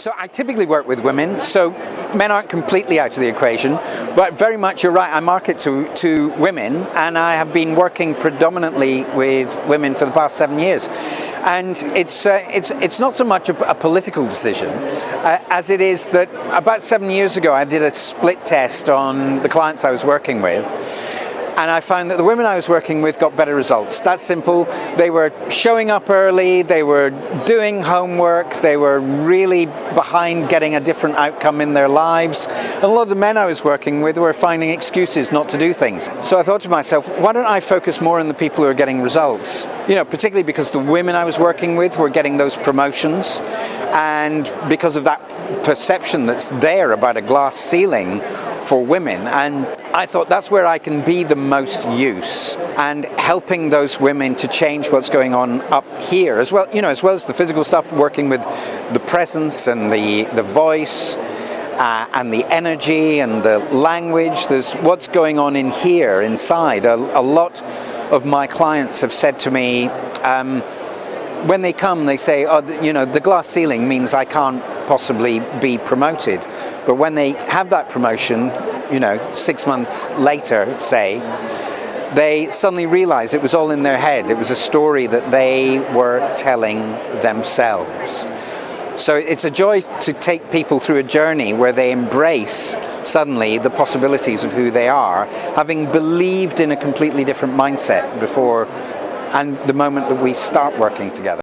So I typically work with women, so men aren't completely out of the equation, but very much you're right, I market to women, and I have been working predominantly with women for the past 7 years. And it's not so much a political decision as it is that about 7 years ago I did a split test on the clients I was working with. And I found that the women I was working with got better results. That's simple. They were showing up early, they were doing homework, they were really behind getting a different outcome in their lives. And a lot of the men I was working with were finding excuses not to do things. So I thought to myself, why don't I focus more on the people who are getting results? Particularly because the women I was working with were getting those promotions, and because of that perception that's there about a glass ceiling for women. And I thought that's where I can be the most use, and helping those women to change what's going on up here as well, as well as the physical stuff, working with the presence and the voice and the energy and the language. There's what's going on in here inside. A lot of my clients have said to me, when they come, they say, the glass ceiling means I can't possibly be promoted. But when they have that promotion, 6 months later, say, they suddenly realize it was all in their head. It was a story that they were telling themselves. So it's a joy to take people through a journey where they embrace suddenly the possibilities of who they are, having believed in a completely different mindset before and the moment that we start working together.